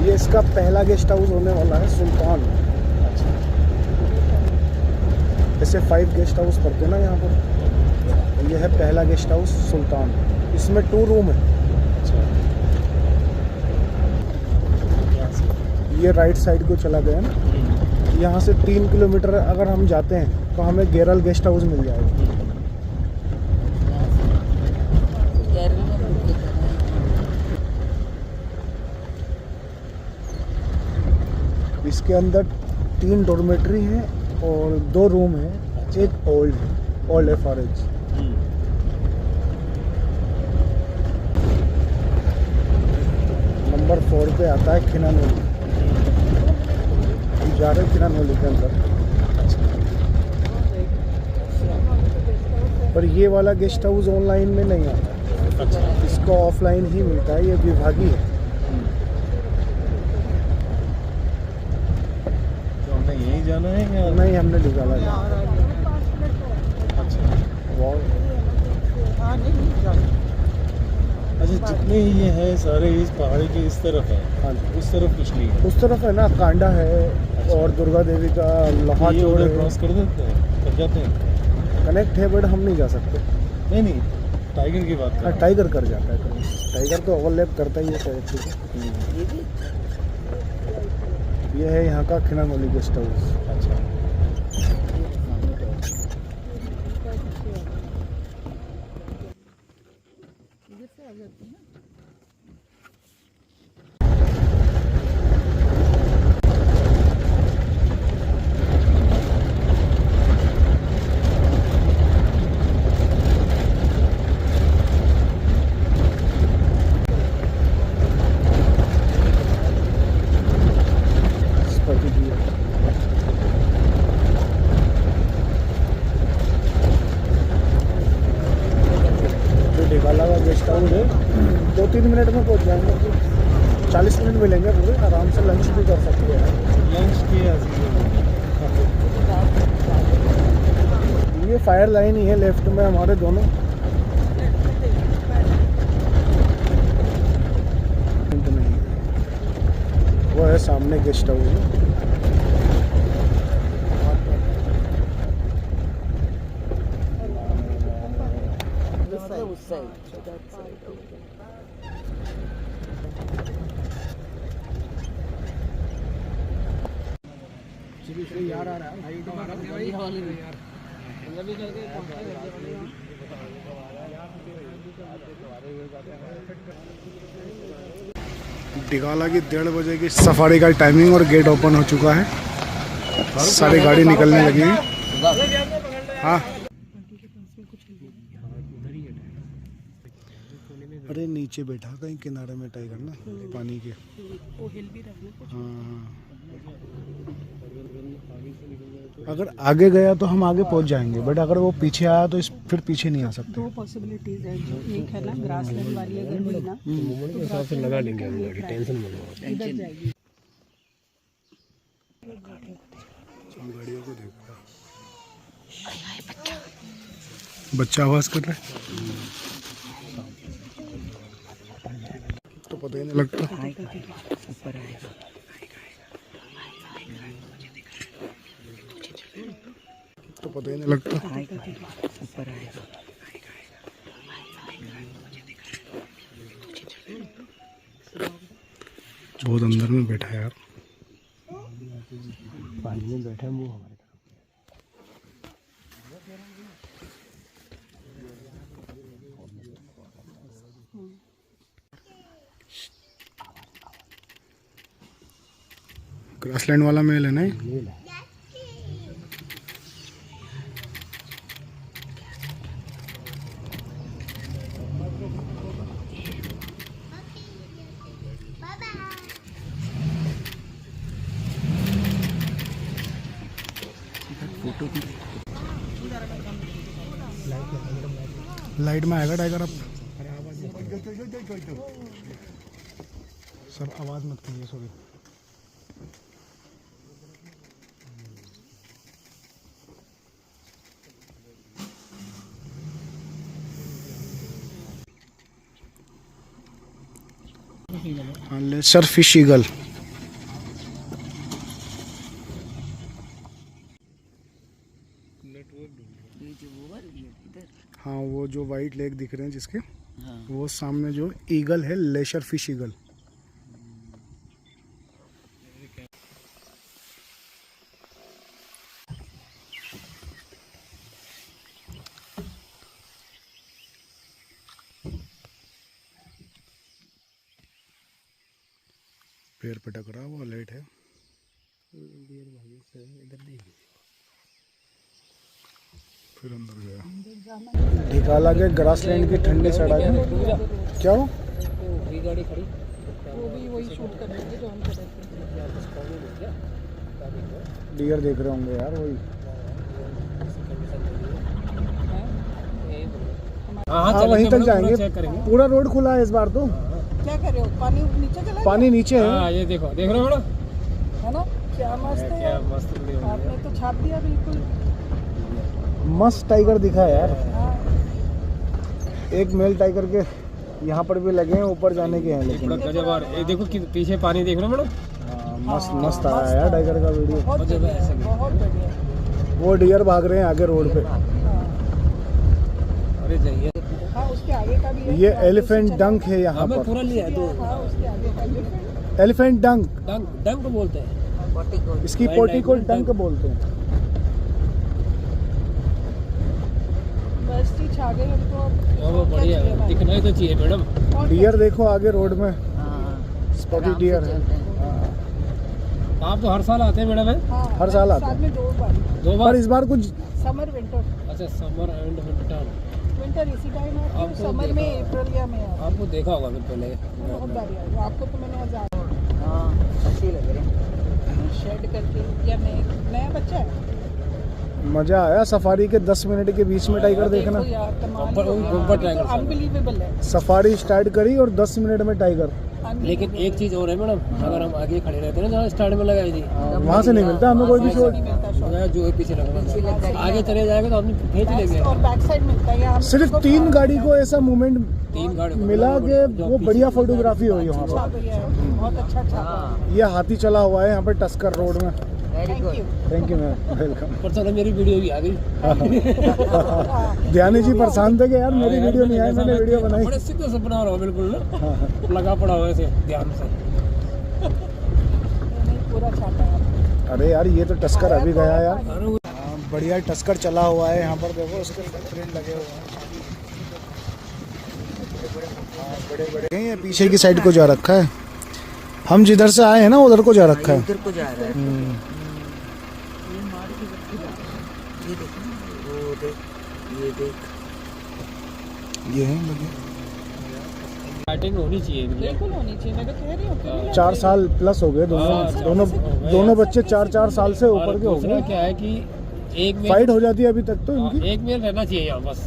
ये इसका पहला गेस्ट हाउस होने वाला है, सुल्तान। अच्छा। ऐसे 5 गेस्ट हाउस पड़ते हैं ना यहाँ पर। ये है पहला गेस्ट हाउस सुल्तान। इसमें 2 रूम है। अच्छा। ये राइट साइड को चला गया ना, यहाँ से 3 किलोमीटर अगर हम जाते हैं तो हमें गेरल गेस्ट हाउस मिल जाएगा। इसके अंदर 3 डॉर्मेट्री हैं और 2 रूम हैं। एक ओल्ड एफआरएच। नंबर 4 पे आता है खिनानोली। हम जा रहे हैं खिनानोली के अंदर। पर ये वाला गेस्ट हाउस ऑनलाइन में नहीं आता। अच्छा। इसको ऑफलाइन ही मिलता है। ये विभागी है। तो हमने यहीं जाना है या नहीं, हमने निकाला है। अच्छा। अच्छा, जितने ये हैं सारे इस पहाड़ी के इस तरफ है। हाँ जी। उस तरफ कुछ नहीं है। उस तरफ है ना, कांडा है और दुर्गा देवी का लोहा ये चोर उधर है। क्रॉस कर देते हैं, कर जाते हैं। कनेक्ट है बट हम नहीं जा सकते। नहीं, टाइगर की बात कर रहा हूँ। टाइगर कर जाता है। टाइगर तो ओवरलैप करता ही है सारी चीज़ें। ये है यहाँ का खिनानोली गेस्ट हाउस। अच्छा। ढेकाला का गेस्ट हाउस है। 2-3 मिनट में पहुँच जाएंगे। 40 मिनट मिलेंगे पूरे। आराम से लंच भी कर सकते हैं। लंच किया। ये फायर लाइन ही है लेफ्ट में हमारे दोनों। वो है सामने गेस्ट हाउस। यार आ रहा है डिगाला की 1:30 बजे की सफारी का टाइमिंग और गेट ओपन हो चुका है। सारी गाड़ी निकलने लगी है। हाँ, अरे नीचे बैठा कहीं किनारे में टाइगर ना, पानी के। हाँ, अगर आगे गया तो हम आगे पहुंच जाएंगे, बट अगर वो पीछे आया तो फिर पीछे नहीं आ सकते। 2 पॉसिबिलिटीज है। जो एक है ना, ग्रासलैंड वाली अगर हुई ना के हिसाब से लगा लेंगे हम गाड़ी, टेंशन मत लो। इधर जाएगी। गाड़ियों को देखो, बच्चा आवाज कर रहा है तो पता ही नहीं लगता। तो पता ही नहीं लगता। बहुत अंदर में बैठा है यार। पानी में बैठा है वो हमारे ग्रासलैंड वाला मेल है ना। मेल है। लाइट में आएगा टाइगर अब। सर आवाज मत करिए, सॉरी। हाँ, लेसर फिश ईगल। जो वाइट लेक दिख रहे हैं जिसके, वो सामने जो ईगल है, लेशर फिश ईगल। पैर पे टकरा हुआ लाइट है। फिर अंदर गया। ढिकाला के ग्रासलैंड की ठंडी सड़क है। क्या हो? गाड़ी खड़ी, वो भी वही शूट कर रहे थे जो हम कर रहे थे। डियर देख रहे होंगे यार वही। हाँ वहीं तक जाएंगे। पूरा रोड खुला है इस बार तो। क्या कर रहे हो? पानी नीचे चला? पानी नीचे है। हाँ ये देखो, देख रहे हो मैडम, है ना? क्या मस्त है, क्या मस्त आपने तो छाप दिया बिल्कुल। मस्त टाइगर दिखा है यार। हाँ। एक मेल टाइगर के यहाँ पर भी लगे हैं, ऊपर जाने के हैं लेकिन। गजब। और ये देखो कि पीछे पानी देख रहे हो मैडम। मस्त मस्त आया है यार टाइगर का वीडियो। बहुत बढ़िया। वो डियर भाग रहे हैं आगे रोड पे। अरे जाइए, हाँ उसके आगे का भी है। ये एलिफेंट डंक है यहाँ हमें पर। पूरा लिया दो। हाँ उसके आगे का भी। एलिफेंट डंक, डंक बोलते हैं इसकी पोटी को डंक बोलते हैं। बस ही छा गए हमको अब। वो बढ़िया है, दिखना ही तो चाहिए मैडम। डियर देखो आगे रोड में, स्पॉटी डियर है। आप तो हर साल आते हैं मैडम? है हाँ, हर साल आते साल हैं। में 2 बार। 2 बार? पर इस बार कुछ समर विंटर। अच्छा, समर एंड विंटर। विंटर इसी टाइम है, आपको समर में देखा- अप्रैल या मई है। आपको देखा होगा फिर पहले। बहुत बार है आपको तो मैंने हजार। हाँ अच्छी लग रही शेड करके। या नया बच्चा है। मजा आया सफारी के 10 मिनट के बीच में टाइगर देखना। अनबिलीवेबल है। सफारी स्टार्ट करी और 10 मिनट में टाइगर। लेकिन एक चीज और है मैडम, अगर हम आगे खड़े रहते हैं ना जहाँ स्टार्ट में लगाई थी, वहाँ से नहीं मिलता हमें कोई भी शॉट। जो है पीछे लगा, आगे चले जाएगा तो हम खींच लेंगे। और बैक साइड मिलता है यहाँ। सिर्फ 3 गाड़ी को ऐसा मूवमेंट 3 गाड़ी मिला के वो बढ़िया फोटोग्राफी हुई वहाँ पर। बहुत अच्छा छापा। ये हाथी चला हुआ है यहाँ पर टस्कर रोड में। Thank you. Thank you ma'am, welcome. पर चलो मेरी वीडियो भी आ गई। ध्यानी जी परेशान थे कि यार मेरी वीडियो नहीं आई, मैंने वीडियो बनाई। बड़े सीधे से बना रहा हूँ बिल्कुल ना, लगा पड़ा हुआ ऐसे ध्यान से। पूरा छापा है। अरे यार ये तो टस्कर अभी गया यार। अरे वो- बढ़िया टस्कर चला हुआ है यहाँ पर। देखो उसके प्रिंट लगे हुए हैं। बड़े बड़े ये पीछे की साइड को जा रखा है। हम जिधर से आए हैं ना उधर को जा रखा है। उधर को जा रहा है। ये देख, वो देख, ये देख, ये है लगे। लाइटिंग होनी चाहिए भैया। बिल्कुल होनी चाहिए। मैं तो कह रही हूँ 4 साल प्लस हो गए दोनों बच्चे 4 साल से और ऊपर के हो दूसरा गए। क्या है कि एक में फाइट हो जाती है अभी तक तो इनकी। एक में रहना चाहिए यहाँ बस।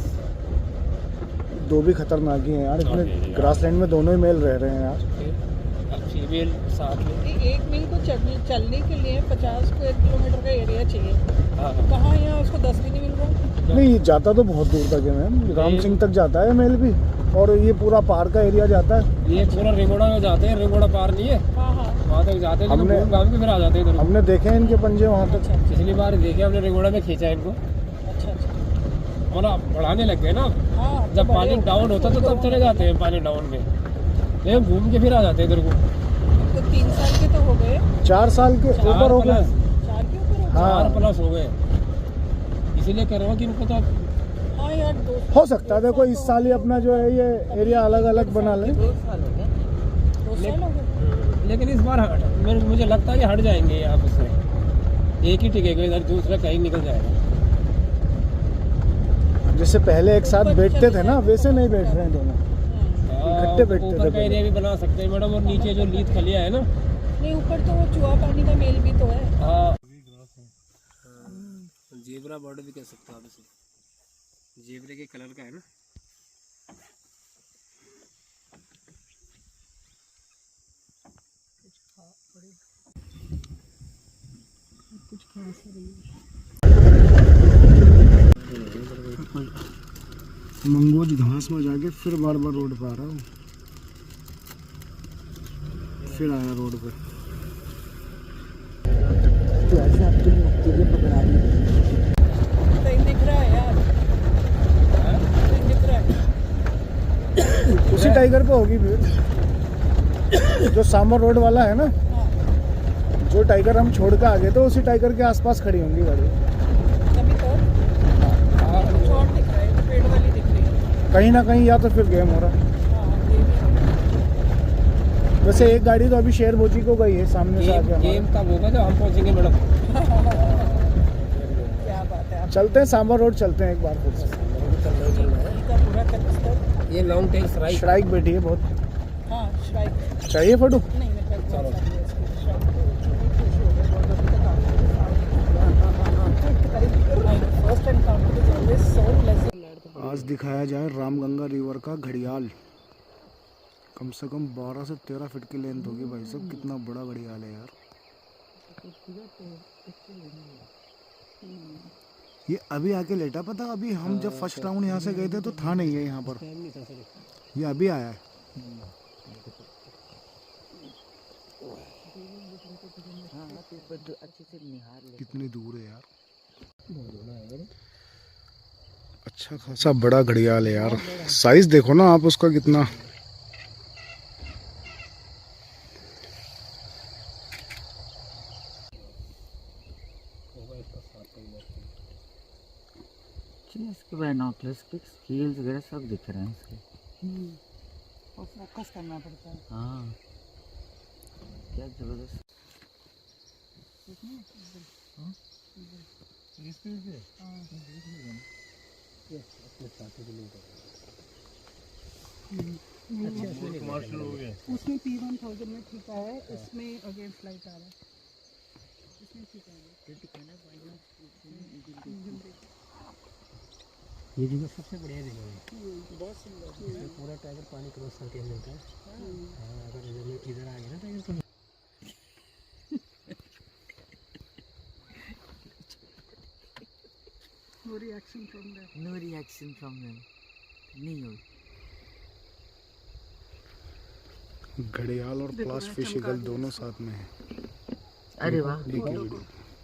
2 भी खतरनाक ही हैं यार। इतने हाँ। ग्रासलैंड में दोनों ही मेल रह रहे हैं यार। फीमेल साथ में। एक मील को चलने के लिए 50 स्क्वायर किलोमीटर का एरिया चाहिए। हाँ। कहाँ यहाँ उसको 10 भी नहीं मिल रहा। नहीं जाता तो बहुत दूर तक है मैम। राम सिंह तक जाता है मेल भी, और ये पूरा पार का एरिया जाता है। ये पूरा रिंगोड़ा में जाते हैं, रिंगोड़ा पार नहीं है, हाँ हाँ। वहाँ तक जाते हैं। हमने- गाँव के फिर आ जाते हैं इधर। हमने देखे हैं इनके पंजे वहाँ तक। पिछली बार देखे हमने, रिंगोड़ा में खींचा इनको अच्छा अच्छा। और अब बढ़ाने लग गए ना। हाँ जब पानी डाउन होता तो तब चले जाते हैं पानी डाउन में, लेकिन घूम के फिर आ जाते हैं इधर को। तो 3 साल के तो हो गए। 4 साल के ऊपर हो गए। 4 के ऊपर हो गए। हाँ 4+ हो गए। इसीलिए कह रहा हूँ कि इनको तो हाँ यार 2 हो सकता है। देखो इस साल ही अपना जो है ये एरिया अलग अलग बना ले। 2 साल हो गए। लेकिन इस बार मुझे लगता है कि हट जाएंगे यहाँ पे से। एक ही टिकेगा इधर, दूसरा कहीं निकल जाएगा। जैसे पहले एक साथ बैठते थे ना, वैसे नहीं बैठ रहे हैं दोनों। इकट्ठे बैठते थे ऊपर का पहले। एरिया भी बना सकते हैं मैडम, और नीचे जो लीद खलिया है ना। नहीं ऊपर तो वो चूहा पानी का मेल भी तो है। हाँ, जेबरा बर्ड भी कह सकते हो आप इसे। जेबरे के कलर का है ना। कुछ खास रही मंगोज घास में जाके फिर बार बार रोड पे आ रहा हूँ। फिर आया रोड पे। तो ऐसे आपके लिए पकड़ा दी। दिख रहा है यार। दिख रहा है। उसी टाइगर पे होगी भीड़, जो सांबर रोड वाला है ना, जो टाइगर हम छोड़ के आ गए थे उसी टाइगर के आसपास खड़ी होंगी गाड़ी। तभी तो कुछ और दिख रहा है, पेड़ वाली दिख रही है। कहीं ना कहीं या तो फिर गेम हो रहा है। हाँ, ये भी है। वैसे एक गाड़ी तो अभी शेर बोची को गई है सामने से आके। गेम कब होगा जब हम पहुंचेंगे मैडम? क्या बात है। आप चलते हैं सांबर रोड, चलते हैं एक बार फिर से। का पूरा कलस्टर। ये लॉन्ग टेल श्राइक। श्राइक बैठी है बहुत। हाँ, श्राइक। चाहिए फोटो? नहीं, मैं कल चलो। First encounter is always so pleasant. आज दिखाया जाए रामगंगा रिवर का घड़ियाल। कम से कम 12 से 13 फीट की लेंथ होगी भाई साहब, कितना बड़ा घड़ियाल है यार। ये अभी आके लेटा, पता अभी हम जब फर्स्ट राउंड यहाँ से गए थे तो था नहीं है यहाँ पर, ये अभी आया है। अच्छे से निहार ले। कितनी दूर है यार, अच्छा खासा बड़ा घड़ियाल है यार। साइज देखो ना आप उसका कितना। इसके बायनॉकुलर्स के स्केल्स वगैरह सब दिख रहे हैं इसके। और फोकस करना पड़ता है। हाँ, क्या जबरदस्त। उसमें P1000 में ठीक है, इसमें अगेंस्ट लाइट आ रहा है। इसमें ठीक है। ये जगह सबसे बढ़िया जगह है। बहुत सुंदर। पूरा टाइगर पानी क्रॉस करके मिलता है। हाँ, अगर इधर आ गया ना टाइगर तो no reaction from there. No reaction from them. नहीं हो। घड़ियाल और प्लास फिश ईगल दोनों साथ में है। अरे वाह, एक ही वीडियो।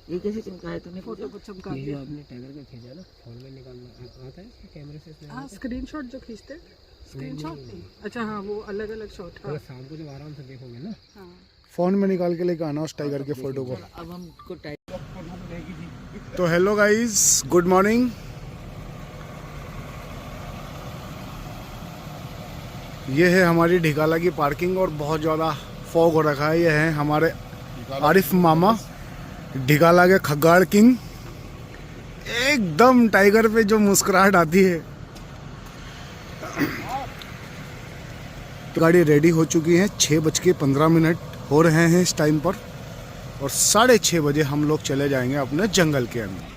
ये कैसे चमकाया तूने? फोटो को चमका ये दिया। जो आपने टाइगर का खींचा ना, फोन में निकालना आता है इसके कैमरे से इसमें? हाँ, स्क्रीनशॉट जो खींचते हैं, स्क्रीनशॉट नहीं। अच्छा हाँ, वो अलग अलग शॉट। हाँ अगर शाम को जब आराम से देखोगे ना, हाँ। फोन में निकाल के लेके आना उस टाइगर के फोटो को। अब हमको टाइगर तो हेलो गाइस, गुड मॉर्निंग। ये है हमारी ढिकाला की पार्किंग और बहुत ज़्यादा फॉग हो रखा है। ये है हमारे आरिफ मामा, ढिकाला के खग्गाड़ किंग। एकदम टाइगर पे जो मुस्कुराहट आती है। गाड़ी रेडी हो चुकी है, 6:15 हो रहे हैं इस टाइम पर, और 6:30 बजे हम लोग चले जाएंगे अपने जंगल के अंदर।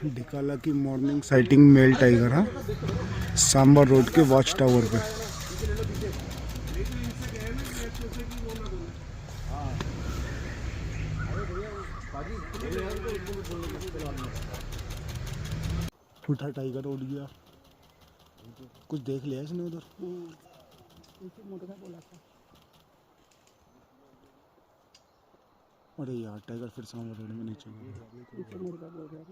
ढिकाला की मॉर्निंग साइटिंग मेल टाइगर है सांबर रोड के वॉच टावर पे। उठा टाइगर उड़ गया। कुछ देख लिया इसने उधर? मुर्गा बोला था। अरे यार, टाइगर फिर सांबर रोड में नीचे गया। मुर्गा बोल रहा है।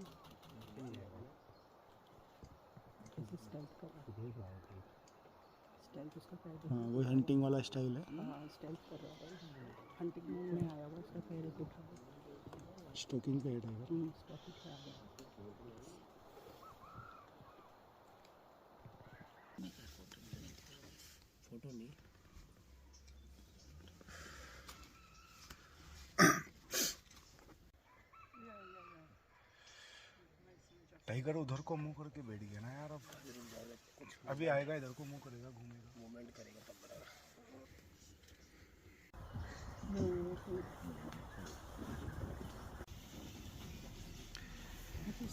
स्टाइल उसका पैर। हाँ, वो हंटिंग वाला स्टाइल है। हाँ, स्टाइल कर रहा है। हंटिंग में आया हुआ, उसका पैर एक उठा। स्टोकिंग पे है टाइगर। स्टॉकिंग पे आ गया। फोटो नहीं। टाइगर उधर को मुंह करके बैठ गया ना यार। अब अभी आएगा, इधर को मुंह करेगा, घूमेगा, मूवमेंट करेगा तब बड़ा।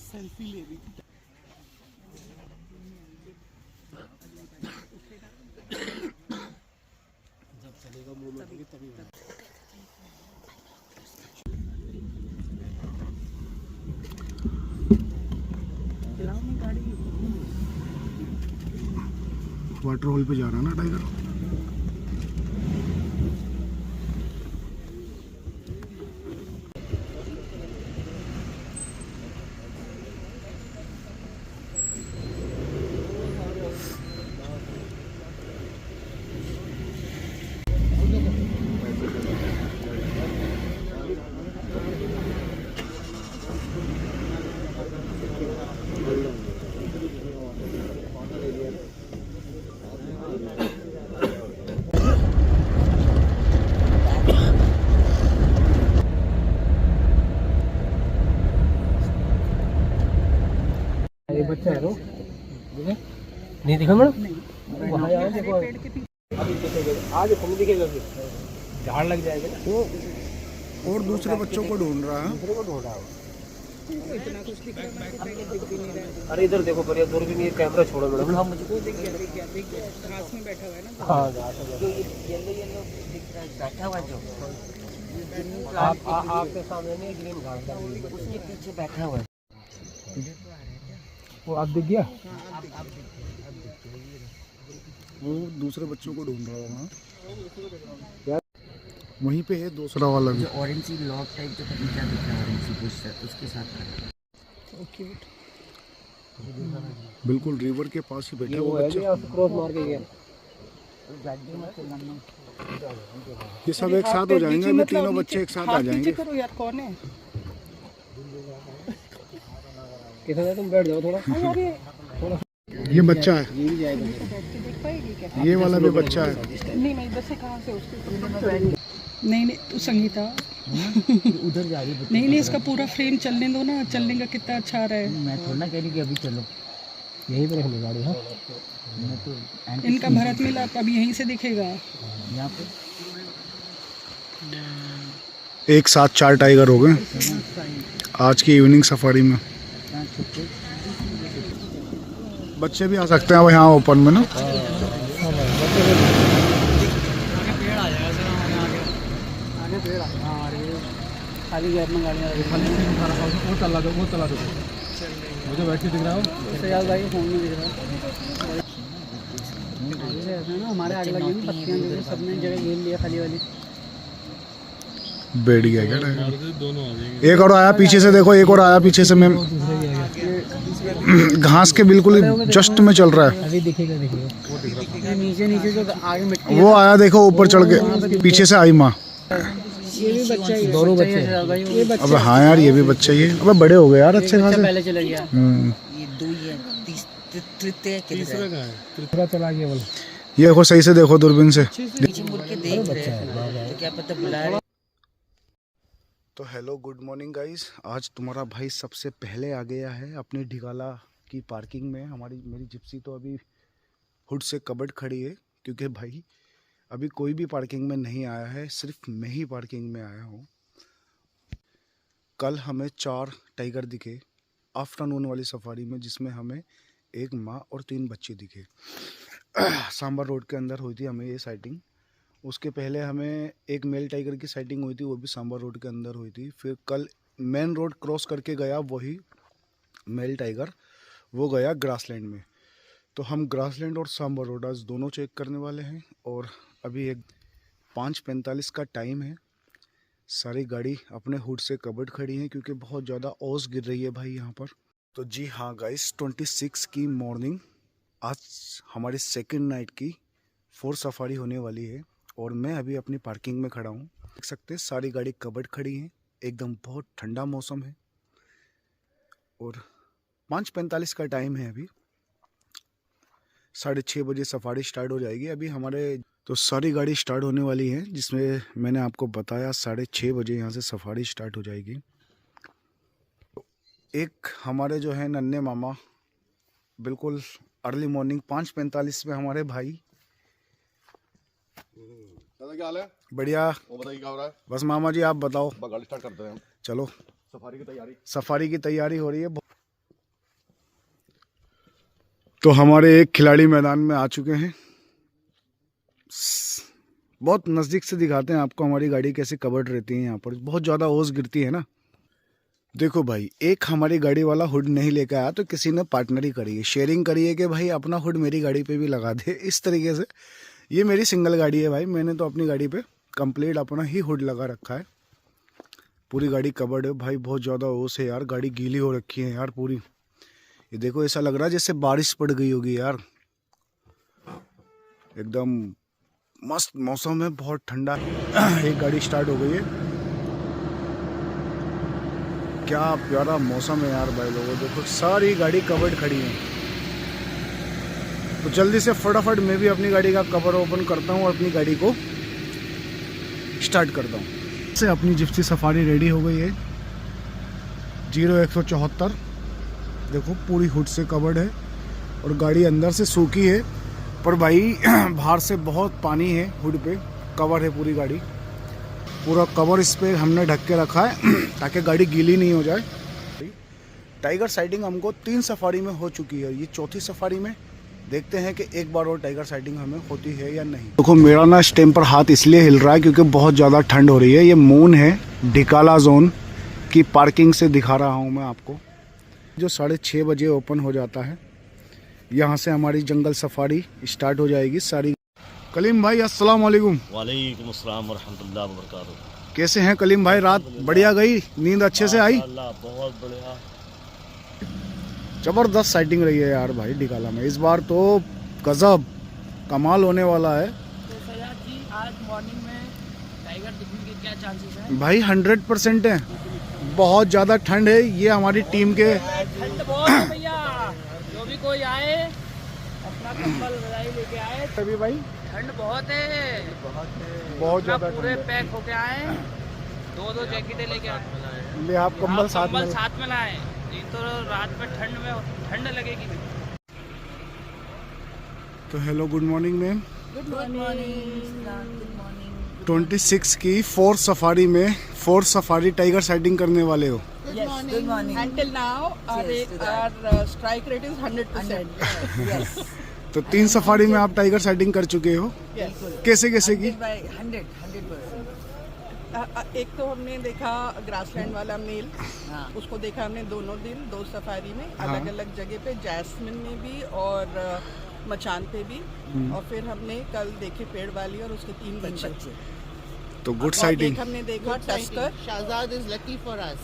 सेल्फी ले रही थी। जब चलेगा मूवमेंट होगी तभी चलाओ नहीं गाड़ी। वाटर होल पे जा रहा है ना टाइगर। ये बच्चा है नहीं दिखा मैडम वहाँ आओ देखो अभी दिखेगा आज तुम दिखेगा फिर झाड़ लग जाएगा ना। वो और दूसरे बच्चों को ढूंढ रहा है। दूसरे को ढूंढ रहा हो। इतना कुछ दिख रहा है, मेरे को दिख भी नहीं रहा है। अरे इधर देखो पर दूरबीन ये कैमरा छोड़ो मैडम। हाँ मुझे दिख गया घास में बैठा हुआ है ना। हाँ घास जो येलो येलो दिख रहा है बैठा हुआ जो आपके सामने नहीं ग्रीन घास उसके पीछे बैठा हुआ है। वो आप दिख गया। वो दूसरे बच्चों को ढूंढ रहा होगा। वहीं पे है दूसरा वाला भी। जो ऑरेंज लॉक टाइप जो पता क्या दिख रहा है ऑरेंज बुश उसके साथ क्यूट बिल्कुल रिवर के पास ही बैठा हुआ बच्चा। क्रॉस मार के गया। ये सब एक साथ हो जाएंगे। अभी तीनों बच्चे एक साथ आ जाएंगे। करो यार कौन है किधर तुम बैठ जाओ थोड़ा। यार ये बच्चा है। ये भी जाएगा। देख पाएगी क्या? ये वाला भी बच्चा है। नहीं मैं इधर से कहाँ से उसके नहीं तो संगीता उधर जा रही है। नहीं इसका पूरा फ्रेम चलने दो ना। चलने का कितना अच्छा आ रहा है। मैं थोड़ा ना कह रही कि अभी चलो यहीं पे रखनी गाड़ी। हाँ मैं तो इनका भरत मिलाप अब यहीं से दिखेगा यहाँ पे। एक साथ 4 टाइगर हो गए आज की इवनिंग सफारी में। बच्चे भी आ सकते हैं अब यहाँ ओपन में ना। खाली गैप में गाड़ियाँ वो चला दो मुझे बैठे दिख रहा हो। सयाल भाई फोन में दिख रहा है ना। हमारे आगे लगी हुई पत्तियाँ जो सबने जगह घेर लिया खाली वाली। बैठ गया क्या टाइगर? एक और आया पीछे से। देखो एक और आया पीछे से। मैं घास के बिल्कुल जस्ट में चल रहा है। अभी दिखेगा नीचे जो आगे मिट्टी वो आया देखो ऊपर चढ़ के। पीछे से आई माँ। ये भी बच्चा ही है। दोनों बच्चे ये बच्चा अब हाँ यार ये भी बच्चा ही है। अब बड़े हो गए यार अच्छे खासे। पहले चला गया। ये दो ही है तीसरा का है। तीसरा चला गया बोल। ये देखो सही से देखो दूरबीन से। पीछे मुड़ के देख रहे हैं तो क्या पता बुला रहे। तो हेलो गुड मॉर्निंग गाइस। आज तुम्हारा भाई सबसे पहले आ गया है अपनी ढिगाला की पार्किंग में। मेरी जिप्सी तो अभी हुड से कबर्ड खड़ी है क्योंकि भाई अभी कोई भी पार्किंग में नहीं आया है। सिर्फ मैं ही पार्किंग में आया हूँ। कल हमें 4 टाइगर दिखे आफ्टरनून वाली सफारी में, जिसमें हमें एक माँ और 3 बच्चे दिखे। सांबर रोड के अंदर हुई थी हमें ये साइटिंग। उसके पहले हमें एक मेल टाइगर की साइटिंग हुई थी, वो भी सांबर रोड के अंदर हुई थी। फिर कल मेन रोड क्रॉस करके गया वही मेल टाइगर, वो गया ग्रासलैंड में। तो हम ग्रासलैंड और सांबर रोड आज दोनों चेक करने वाले हैं। और अभी 5:45 का टाइम है। सारी गाड़ी अपने हुड से कबर्ड खड़ी है क्योंकि बहुत ज़्यादा ओस गिर रही है भाई यहाँ पर। तो जी हाँ गाइस, 26 की मॉर्निंग आज हमारी सेकंड नाइट की 4 सफारी होने वाली है। और मैं अभी अपनी पार्किंग में खड़ा हूँ। देख सकते हैं सारी गाड़ी कबर्ड खड़ी हैं। एकदम बहुत ठंडा मौसम है और 5:45 का टाइम है। अभी 6:30 बजे सफारी स्टार्ट हो जाएगी। अभी हमारे तो सारी गाड़ी स्टार्ट होने वाली है, जिसमें मैंने आपको बताया 6:30 बजे यहाँ से सफारी स्टार्ट हो जाएगी। एक हमारे जो है नन्हे मामा बिल्कुल अर्ली मॉर्निंग 5:45 में हमारे भाई। दादा क्या हाल है? बढ़िया। वो बताइए क्या हो रहा है? बस मामा जी आप बताओ। बस गाड़ी स्टार्ट करते हैं हम। चलो सफारी की तैयारी हो रही है। तो हमारे एक खिलाड़ी मैदान में आ चुके हैं। बहुत नज़दीक से दिखाते हैं आपको हमारी गाड़ी कैसे कवर्ड रहती है। यहाँ पर बहुत ज़्यादा ओस गिरती है ना। देखो भाई, एक हमारी गाड़ी वाला हुड नहीं लेके आया तो किसी ने पार्टनरी करी है, शेयरिंग करी है कि भाई अपना हुड मेरी गाड़ी पे भी लगा दे। इस तरीके से ये मेरी सिंगल गाड़ी है भाई, मैंने तो अपनी गाड़ी पे कंप्लीट अपना ही हुड लगा रखा है। पूरी गाड़ी कवर्ड है भाई, बहुत ज़्यादा ओस है यार, गाड़ी गीली हो रखी है यार पूरी। ये देखो ऐसा लग रहा है जैसे बारिश पड़ गई होगी यार, एकदम मस्त मौसम है, बहुत ठंडा है। एक गाड़ी स्टार्ट हो गई है, क्या प्यारा मौसम है यार भाई लोगों, देखो सारी गाड़ी कवर्ड खड़ी है। तो जल्दी से फटाफट मैं भी अपनी गाड़ी का कवर ओपन करता हूँ और अपनी गाड़ी को स्टार्ट करता हूँ। से अपनी जिप्सी सफारी रेडी हो गई है 0174। देखो पूरी हुड से कवर्ड है और गाड़ी अंदर से सूखी है, पर भाई बाहर से बहुत पानी है, हुड पे कवर है पूरी गाड़ी, पूरा कवर इस पे हमने ढक के रखा है ताकि गाड़ी गीली नहीं हो जाए। टाइगर साइडिंग हमको 3 सफारी में हो चुकी है, ये चौथी सफारी में देखते हैं कि एक बार और टाइगर साइडिंग हमें होती है या नहीं। देखो मेरा ना स्टेम पर हाथ इसलिए हिल रहा है क्योंकि बहुत ज़्यादा ठंड हो रही है। ये मून है ढिकाला जोन की पार्किंग से दिखा रहा हूँ मैं आपको, जो 6:30 बजे ओपन हो जाता है। यहाँ से हमारी जंगल सफारी स्टार्ट हो जाएगी सारी। कलीम भाई अस्सलाम वालेकुम। वालेकुम अस्सलाम वरहमतुल्लाह वबरकातुहू। कैसे हैं कलीम भाई? रात बढ़िया गई, नींद अच्छे से आई? अल्लाह बहुत बढ़िया, जबरदस्त साइटिंग रही है यार भाई ढिकाला में, इस बार तो गजब कमाल होने वाला है। तो सयाद जी आज मॉर्निंग में टाइगर दिखने के क्या चांसेस हैं? भाई 100% है, बहुत ज़्यादा ठंड है। ये हमारी टीम के ठंड बहुत है भैया, जो भी कोई आए अपना कंबल रजाई लेके आए। अभी भाई ठंड बहुत है, बहुत ज़्यादा पूरे ठंड है। पैक होके आए, 2 जैकेटें लेके आए, ले आप कंबल साथ में। साथ में लाए, नहीं तो रात में ठंड लगेगी। तो hello good morning ma'am. Good morning. 26 की 4th सफारी में 4th सफारी टाइगर साइटिंग करने वाले हो। Yes, good morning. Until now, our strike rate is 100%. Yes. तो 3 सफारी में आप टाइगर साइटिंग कर चुके हो, Yes. कैसे कैसे की? 100%. एक तो हमने देखा ग्रासलैंड वाला मेल, हाँ. उसको देखा हमने दोनों दिन 2 सफारी में, हाँ. अलग अलग जगह पे, जैस्मिन में भी और मचान पे भी, और फिर हमने कल देखे पेड़ वाली और उसके 3 बच्चे। तो गुड और साइटिंग। एक हमने देखा tusker. Shahzad is lucky for us.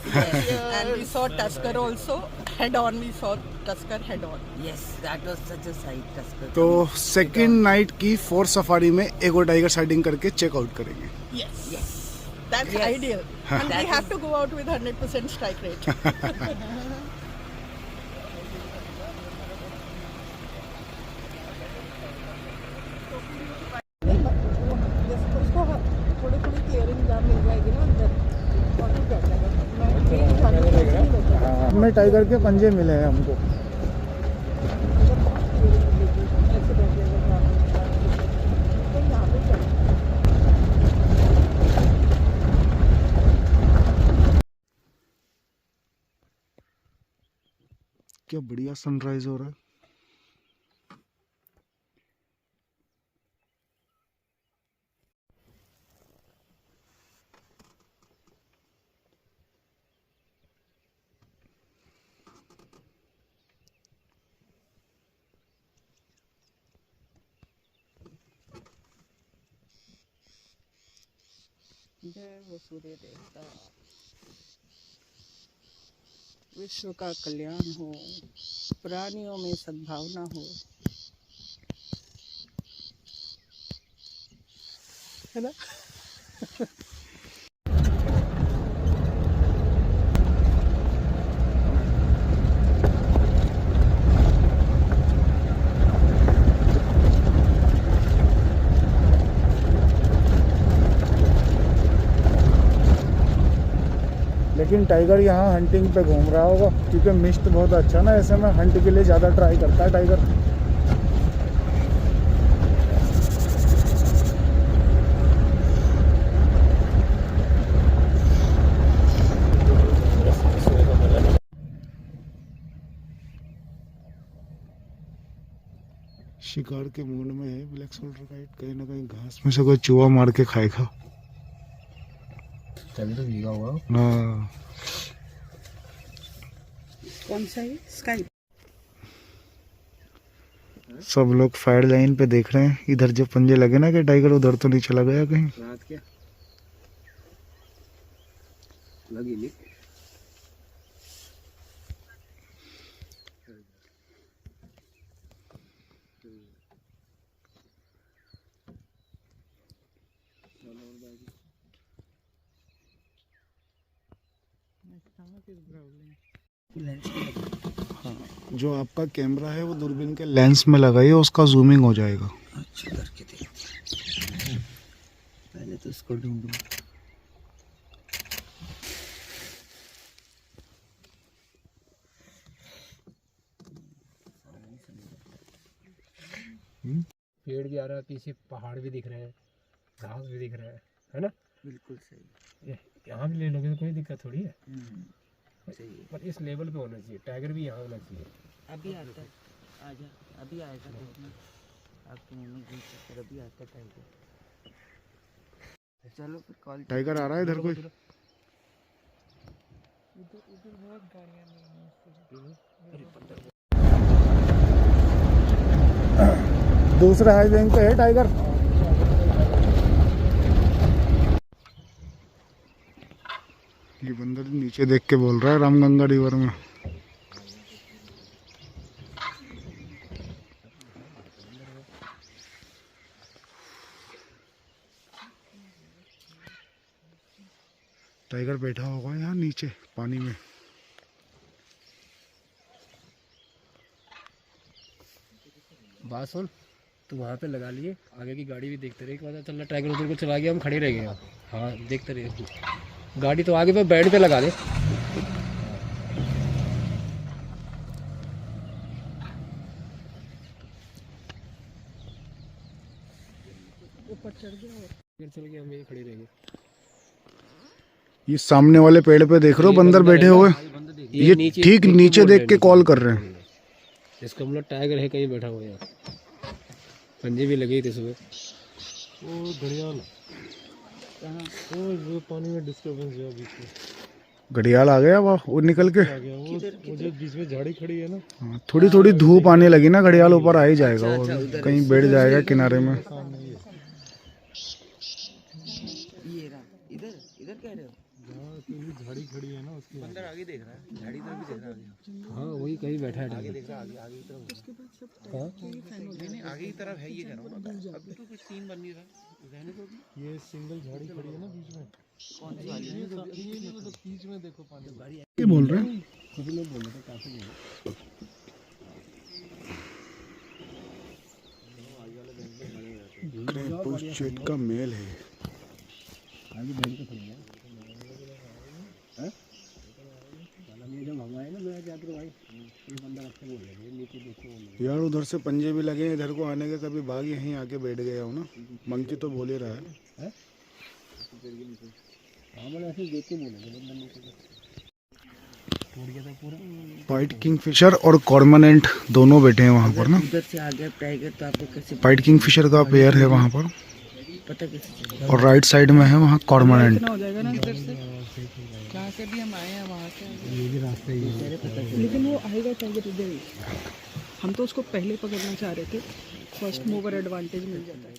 And we saw tusker also head on. We saw tusker head on. Yes, that was such a sight. Tusker. तो सेकेंड नाइट की 4th सफारी में एक और tiger sighting करके checkout करेंगे। Yes. Yes. That's Yes. ideal. And we have to go out with 100% strike rate. थोड़ी clearing जहाँ मिल जाएगी ना अंदर, और बैठ हमें टाइगर के पंजे मिले हैं हमको। क्या बढ़िया सनराइज हो रहा है। जय हो सूर्य देवता, विश्व का कल्याण हो, प्राणियों में सद्भावना हो, है ना? लेकिन टाइगर यहाँ हंटिंग पे घूम रहा होगा क्योंकि मिस्ट बहुत अच्छा ना, ऐसे में हंट के लिए ज़्यादा ट्राई करता है टाइगर। शिकार के मूड में है ब्लैक शोल्डर काइट, कहीं ना कहीं घास में से कोई चूहा मार के खाएगा। तभी तो भीगा हुआ। हाँ कौन सा है? स्काई। सब लोग फायर लाइन पे देख रहे हैं, इधर जो पंजे लगे ना कि टाइगर उधर तो नहीं चला गया कहीं। रात क्या लगी नहीं। जो आपका कैमरा है वो दूरबीन के लेंस में लगाइए, उसका जूमिंग हो जाएगा। अच्छा करके देखते हैं। पहले तो इसको ढूंढूं। पेड़ भी आ रहा है, पीछे पहाड़ भी दिख रहे हैं, घास भी दिख रहा है ना। बिल्कुल सही। यहाँ भी ले लोगे तो कोई दिक्कत थोड़ी है। सही है। पर इस लेवल पे होना चाहिए, टाइगर भी यहाँ होना चाहिए। अभी आता है, आजा अभी आएगा, देखना आपके मुंह में घुस कर अभी आता है टाइगर। चलो फिर कॉल। टाइगर आ रहा है इधर कोई। दूसरे हाई बैंक पे है टाइगर। ये बंदर नीचे देख के बोल रहा है रामगंगा रिवर में। टाइगर बैठा होगा यहाँ नीचे पानी में। बात सुन, तो वहाँ पे लगा लिए, आगे की गाड़ी भी देखते रहे, पता चल रहा टाइगर उधर को चला गया, हम खड़े रह गए। हाँ देखते रहे, गाड़ी तो आगे पे बेड पे लगा दे। ऊपर चढ़ गया और चल गया, हम यही खड़े रह गए। ये सामने वाले पेड़ पे देख रहे हो बंदर बैठे हुए, ये ठीक नीचे देख के कॉल कर रहे हैं। इसका मतलब टाइगर है कहीं बैठा हुआ है। पंजे भी लगे थे सुबह। वो घड़ियाल, वो पानी में डिस्टर्बेंस है बीच में। घड़ियाल आ गया वो निकल के। आ गया वो जो बीच में झाड़ी खड़ी है ना। थोड़ी थोड़ी धूप आने लगी ना, घड़ियाल ऊपर आ ही जाएगा। वो कहीं बैठ जाएगा किनारे में। ये रहा, इधर इधर कह रहे हो? झाड़ी खड़ी है ना उसके बंदर आगे देख रहा है, झाड़ी तरफ भी देख रहा है। हाँ वही कहीं बैठा है आगे देख रहा है, आगे की तरफ। उसके बाद सब हाँ? नहीं आगे की तरफ है, ये कह रहा हूँ। अभी तो कुछ सीन बन नहीं रहा, रहने दो अभी। ये सिंगल झाड़ी खड़ी है ना बीच में। कौन सी वाली? ये मतलब बीच में देखो पानी। क्या बोल रहे हैं? खुद लोग बोल रहे थे काफी। चेट का मेल है। आगे बैठ के खड़ी है। हैं? ये जब हम आए ना मैं जाकर भाई, ये बंदा अच्छा बोल रहे हैं, नीचे देखो बोल रहे हैं। यार उधर से पंजे भी लगे हैं, इधर को आने के, कभी बाघ यहीं आके बैठ गया हो ना। मंकी तो बोल ही रहा है। हाँ मैंने ऐसे देख के बोला बंदा नीचे टूट गया था पूरा। व्हाइट किंगफिशर और कॉर्मोनेंट दोनों बैठे हैं वहाँ पर ना। उधर से आ गया टाइगर तो आपको कैसे व्हाइट किंगफिशर का पेयर है वहाँ पर, पता कैसे चलेगा? और राइट साइड में है वहाँ कॉर्मोनेंट। इतना हो जाएगा ना इधर से, जहाँ से भी हम आए हैं वहाँ से। ये भी रास्ता ही है। लेकिन वो आएगा टाइगर इधर ही। हम तो उसको पहले पकड़ना चाह रहे थे, फर्स्ट मूवर एडवांटेज मिल जाता है।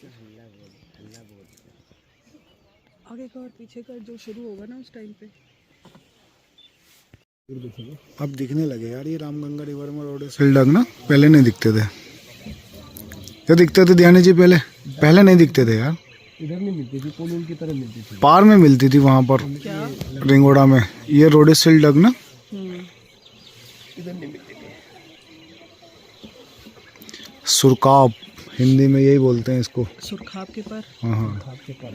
आगे का और पीछे का जो शुरू होगा ना उस टाइम पे। अब दिखने लगे यार ये रामगंगा रिवर में रोडेसिल डक ना, पहले नहीं दिखते थे। क्या दिखते थे ध्यानी जी? पहले नहीं दिखते थे यार। इधर नहीं मिलती थी, पोलूल की तरह मिलती थी। पार में मिलती थी वहाँ पर, रिंगोड़ा में। ये रोडेसिल डक ना, इधर नहीं मिलती थी। सुरकाब हिंदी में यही बोलते हैं इसको। सुरखाब के पर। हाँ हाँ। सुरखाब के पर,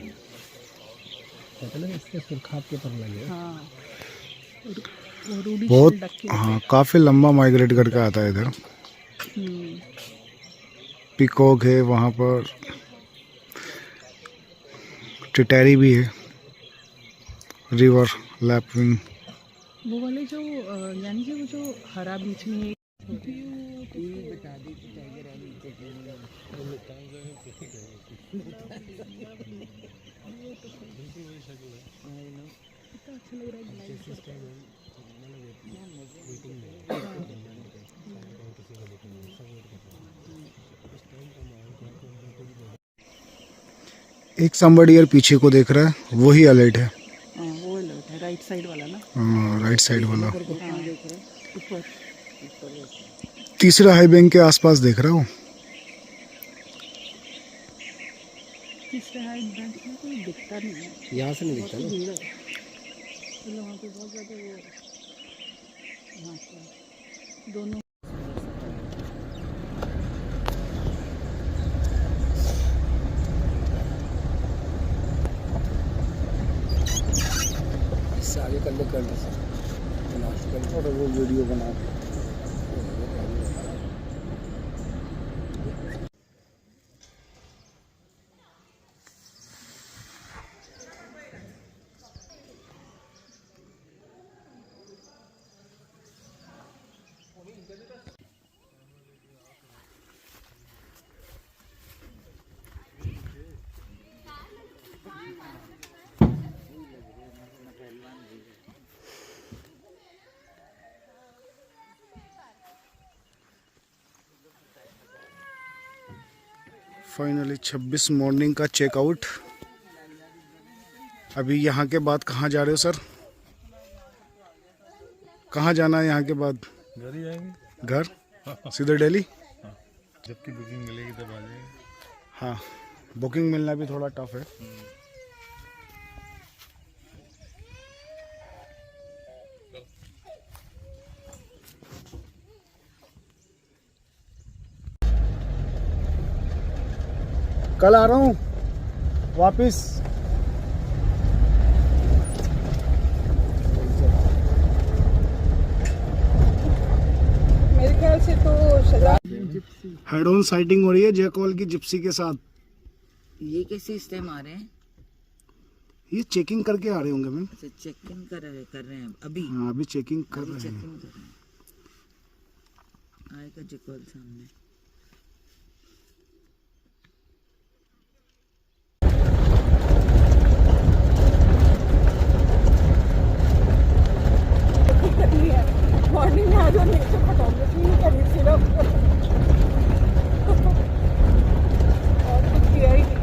पता नहीं इसके सुरखाब के पर लगे। हाँ वो रूडी बहुत, डक के। हाँ काफ़ी लंबा माइग्रेट करके आता है इधर। पिकॉक है वहाँ पर, टिटैरी भी है, रिवर लैपिंग। वो वाले जो यानी कि वो जो हरा बीच में एक बता दी कि टाइगर है नीचे अच्छा लग रहा है। एक somebody पीछे को देख रहा है, वही अलर्ट है। वो अलर्ट है, राइट साइड वाला ना। हाँ, राइट साइड वाला। हाँ, देख रहे हैं, ऊपर। तीसरा हाई बैंक के आसपास देख रहा हूँ। तीसरे हाइट बैंक में कोई दिखता नहीं है। यहाँ से नहीं दिखता ना। भीड़ है। चलो वहाँ पे बहुत ज़्यादा वो है। यहाँ पे दोनों इससे आगे कर ले लास्ट कर और वो वीडियो बना के। फाइनली 26 मॉर्निंग का चेकआउट। अभी यहाँ के बाद कहाँ जा रहे हो सर? कहाँ जाना है यहाँ के बाद? घर ही जाएंगे। घर सीधे दिल्ली? जबकि बुकिंग मिलेगी तब आ जाएंगे। हाँ, बुकिंग मिलना भी थोड़ा टफ है। कल आ रहा हूँ वापिस। मेरे ख्याल से तो हेड ऑन साइटिंग हो रही है जयकॉल की जिप्सी के साथ। ये कैसे इस टाइम आ रहे हैं? ये चेकिंग करके आ रहे होंगे मैम। अच्छा, चेक इन कर रहे हैं अभी। हाँ, अभी चेकिंग कर अभी रहे चेक हैं। इन कर रहे हैं। आएगा जिकॉल सामने। मॉर्निंग में आज नहीं तो फोटोग्राफी नहीं करी सिर्फ और कुछ किया ही नहीं।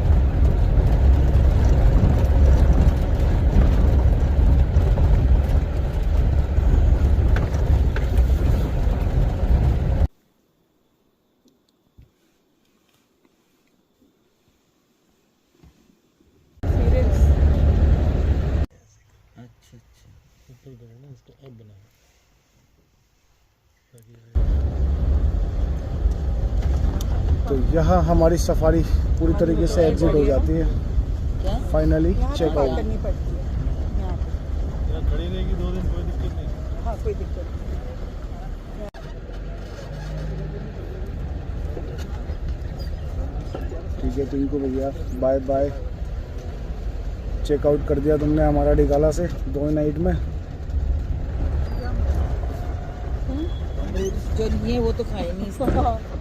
अच्छा अच्छा। तो यहाँ हमारी सफारी पूरी तरीके से एग्जिट हो जाती है। क्या? फाइनली यहाँ पे चेकआउट। करनी पड़ती है यहाँ पे। यहाँ खड़ी रहेगी 2 दिन, कोई दिक्कत नहीं। हाँ, कोई दिक्कत नहीं। ठीक है टिंकू भैया, बाय बाय। चेकआउट कर दिया तुमने हमारा डिगाला से 2 नाइट में। जो नहीं है वो तो खाए नहीं।